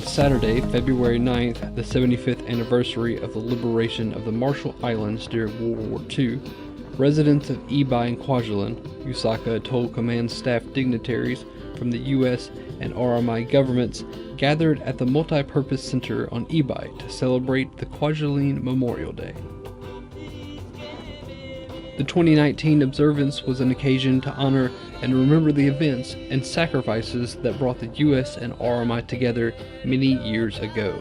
Saturday, February 9th, the 75th anniversary of the liberation of the Marshall Islands during World War II, residents of Ibai and Kwajalein, Usaka Atoll Command staff dignitaries from the U.S. and RMI governments gathered at the Multipurpose Center on Ibai to celebrate the Kwajalein Memorial Day. The 2019 observance was an occasion to honor and remember the events and sacrifices that brought the U.S. and RMI together many years ago.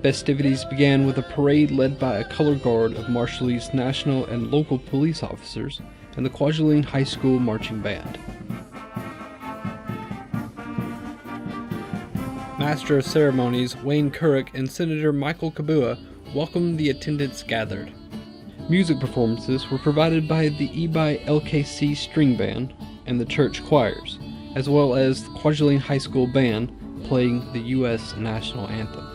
Festivities began with a parade led by a color guard of Marshallese national and local police officers and the Kwajalein High School Marching Band. Master of Ceremonies Wayne Couric and Senator Michael Kabua welcomed the attendants gathered. Music performances were provided by the Ibai LKC String Band and the church choirs, as well as the Kwajalein High School Band playing the U.S. National Anthem.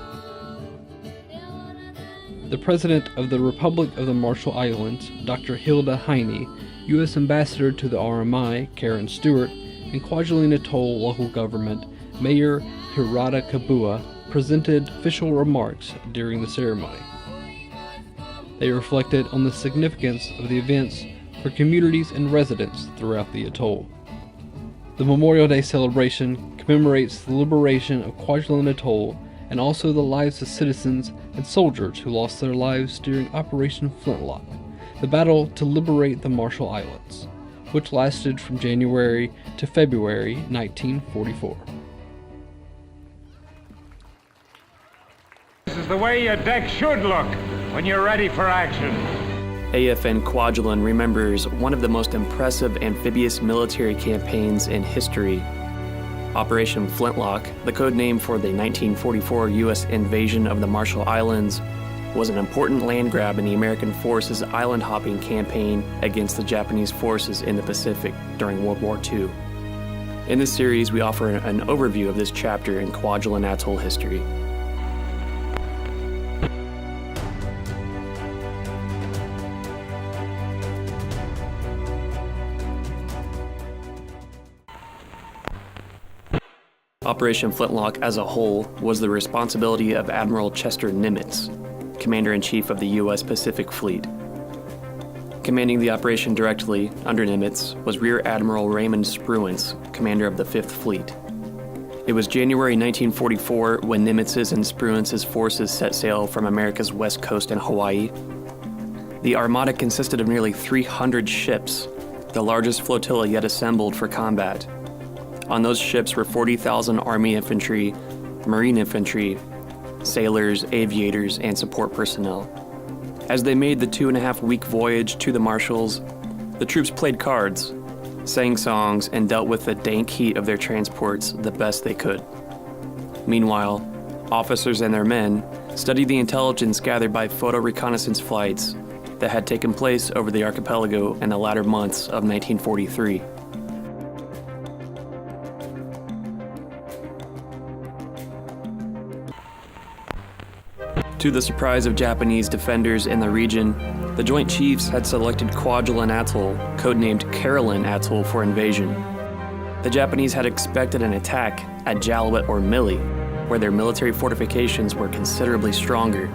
The President of the Republic of the Marshall Islands, Dr. Hilda Heine, U.S. Ambassador to the RMI, Karen Stewart, and Kwajalein Atoll local government, Mayor Hirata Kabua, presented official remarks during the ceremony. They reflected on the significance of the events for communities and residents throughout the atoll. The Memorial Day celebration commemorates the liberation of Kwajalein Atoll and also the lives of citizens and soldiers who lost their lives during Operation Flintlock, the battle to liberate the Marshall Islands, which lasted from January to February 1944. This is the way your deck should look when you're ready for action. AFN Kwajalein remembers one of the most impressive amphibious military campaigns in history. Operation Flintlock, the code name for the 1944 U.S. invasion of the Marshall Islands, was an important land grab in the American forces' island-hopping campaign against the Japanese forces in the Pacific during World War II. In this series, we offer an overview of this chapter in Kwajalein Atoll history. Operation Flintlock as a whole was the responsibility of Admiral Chester Nimitz, Commander-in-Chief of the U.S. Pacific Fleet. Commanding the operation directly under Nimitz was Rear Admiral Raymond Spruance, commander of the 5th Fleet. It was January 1944 when Nimitz's and Spruance's forces set sail from America's west coast and Hawaii. The armada consisted of nearly 300 ships, the largest flotilla yet assembled for combat. On those ships were 40,000 Army infantry, Marine infantry, sailors, aviators, and support personnel. As they made the 2.5-week voyage to the Marshalls, the troops played cards, sang songs, and dealt with the dank heat of their transports the best they could. Meanwhile, officers and their men studied the intelligence gathered by photo reconnaissance flights that had taken place over the archipelago in the latter months of 1943. To the surprise of Japanese defenders in the region, the Joint Chiefs had selected Kwajalein Atoll, codenamed Caroline Atoll, for invasion. The Japanese had expected an attack at Jalwit or Mili, where their military fortifications were considerably stronger.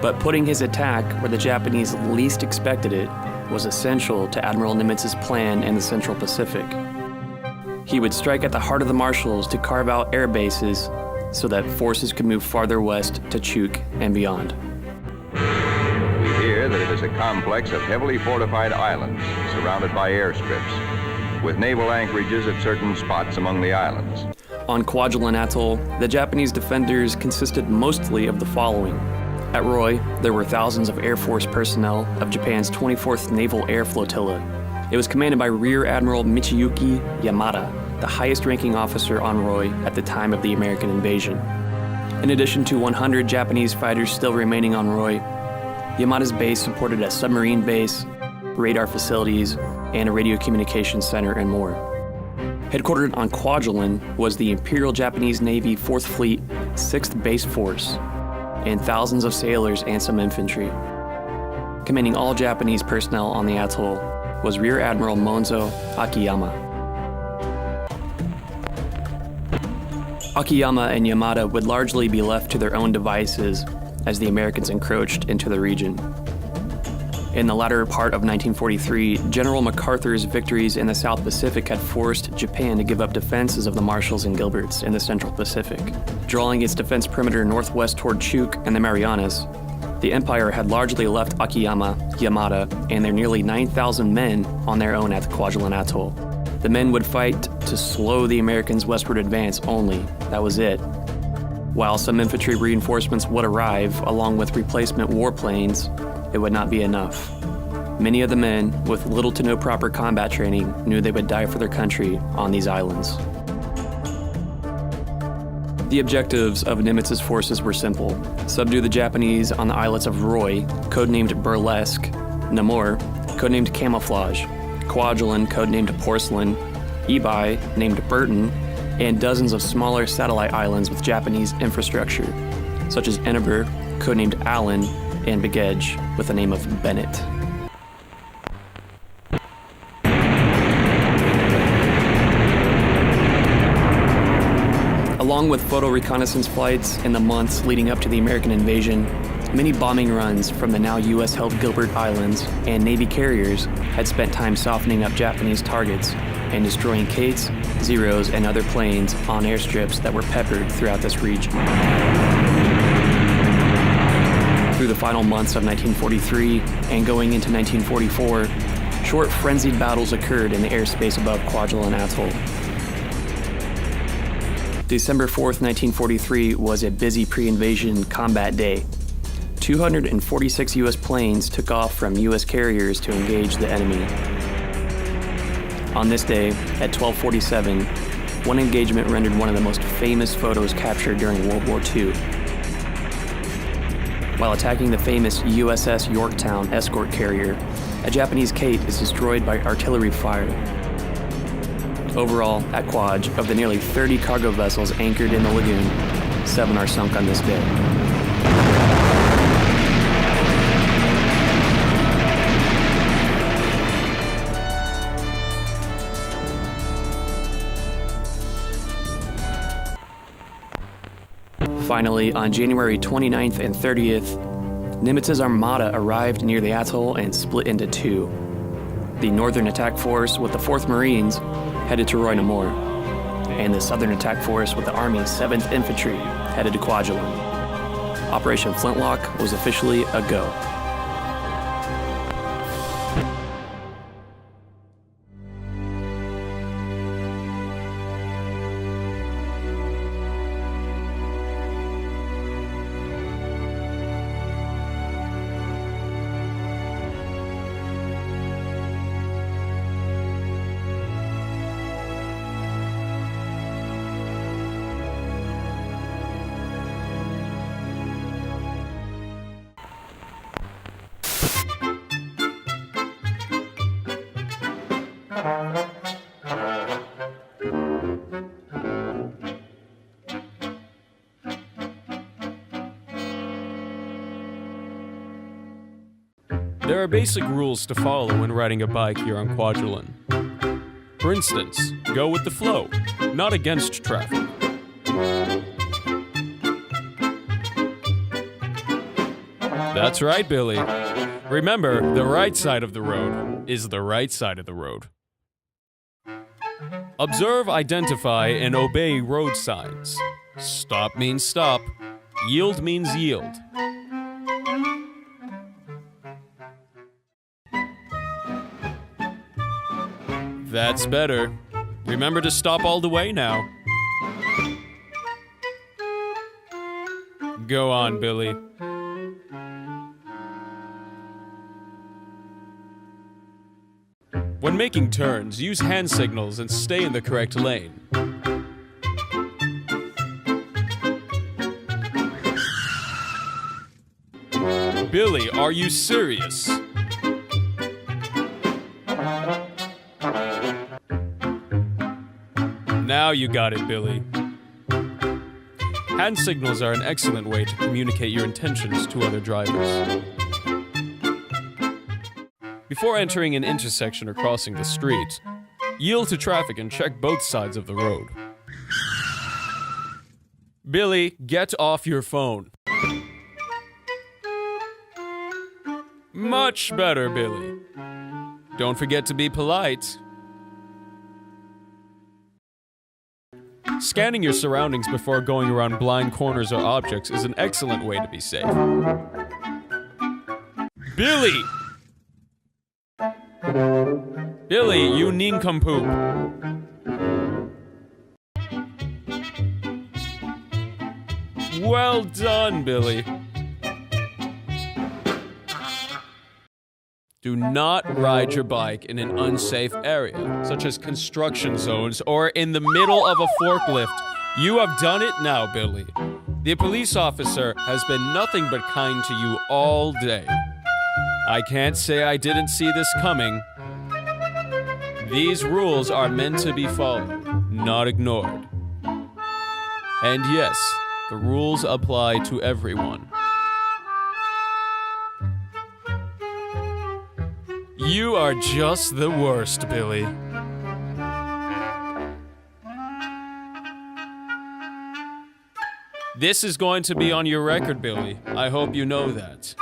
But putting his attack where the Japanese least expected it was essential to Admiral Nimitz's plan in the Central Pacific. He would strike at the heart of the Marshalls to carve out air bases so that forces could move farther west to Chuuk and beyond. We hear that it is a complex of heavily fortified islands surrounded by airstrips, with naval anchorages at certain spots among the islands. On Kwajalein Atoll, the Japanese defenders consisted mostly of the following. At Roy, there were thousands of Air Force personnel of Japan's 24th Naval Air Flotilla. It was commanded by Rear Admiral Michiyuki Yamada, the highest-ranking officer on Roy at the time of the American invasion. In addition to 100 Japanese fighters still remaining on Roy, Yamada's base supported a submarine base, radar facilities, and a radio communications center and more. Headquartered on Kwajalein was the Imperial Japanese Navy 4th Fleet 6th Base Force, and thousands of sailors and some infantry. Commanding all Japanese personnel on the atoll was Rear Admiral Monzo Akiyama. Akiyama and Yamada would largely be left to their own devices as the Americans encroached into the region. In the latter part of 1943, General MacArthur's victories in the South Pacific had forced Japan to give up defenses of the Marshalls and Gilberts in the Central Pacific. Drawing its defense perimeter northwest toward Chuuk and the Marianas, the Empire had largely left Akiyama, Yamada, and their nearly 9,000 men on their own at the Kwajalein Atoll. The men would fight to slow the Americans' westward advance only. That was it. While some infantry reinforcements would arrive, along with replacement warplanes, it would not be enough. Many of the men, with little to no proper combat training, knew they would die for their country on these islands. The objectives of Nimitz's forces were simple: subdue the Japanese on the islets of Roy, codenamed Burlesque, Namur, codenamed Camouflage, Kwajalein, codenamed Porcelain, Ebi, named Burton, and dozens of smaller satellite islands with Japanese infrastructure, such as Enneber, codenamed Allen, and Begej, with the name of Bennett. Along with photo reconnaissance flights in the months leading up to the American invasion, many bombing runs from the now U.S.-held Gilbert Islands and Navy carriers had spent time softening up Japanese targets and destroying Kates, Zeros, and other planes on airstrips that were peppered throughout this region. Through the final months of 1943 and going into 1944, short frenzied battles occurred in the airspace above Kwajalein Atoll. December 4th, 1943 was a busy pre-invasion combat day. 246 U.S. planes took off from U.S. carriers to engage the enemy. On this day, at 12:47, one engagement rendered one of the most famous photos captured during World War II. While attacking the famous USS Yorktown escort carrier, a Japanese Kate is destroyed by artillery fire. Overall, at Kwaj, of the nearly 30 cargo vessels anchored in the lagoon, 7 are sunk on this day. Finally, on January 29th and 30th, Nimitz's armada arrived near the atoll and split into two. The Northern Attack Force with the 4th Marines headed to Roy Namur, and the Southern Attack Force with the Army's 7th Infantry headed to Kwajalein. Operation Flintlock was officially a go. There are basic rules to follow when riding a bike here on Kwajalein. For instance, go with the flow, not against traffic. That's right, Billy. Remember, the right side of the road is the right side of the road. Observe, identify, and obey road signs. Stop means stop. Yield means yield. That's better. Remember to stop all the way now. Go on, Billy. When making turns, use hand signals and stay in the correct lane. Billy, are you serious? Now you got it, Billy. Hand signals are an excellent way to communicate your intentions to other drivers. Before entering an intersection or crossing the street, yield to traffic and check both sides of the road. Billy, get off your phone. Much better, Billy. Don't forget to be polite. Scanning your surroundings before going around blind corners or objects is an excellent way to be safe. Billy! Billy, you nincompoop. Well done, Billy. Do not ride your bike in an unsafe area, such as construction zones or in the middle of a forklift. You have done it now, Billy. The police officer has been nothing but kind to you all day. I can't say I didn't see this coming. These rules are meant to be followed, not ignored. And yes, the rules apply to everyone. You are just the worst, Billy. This is going to be on your record, Billy. I hope you know that.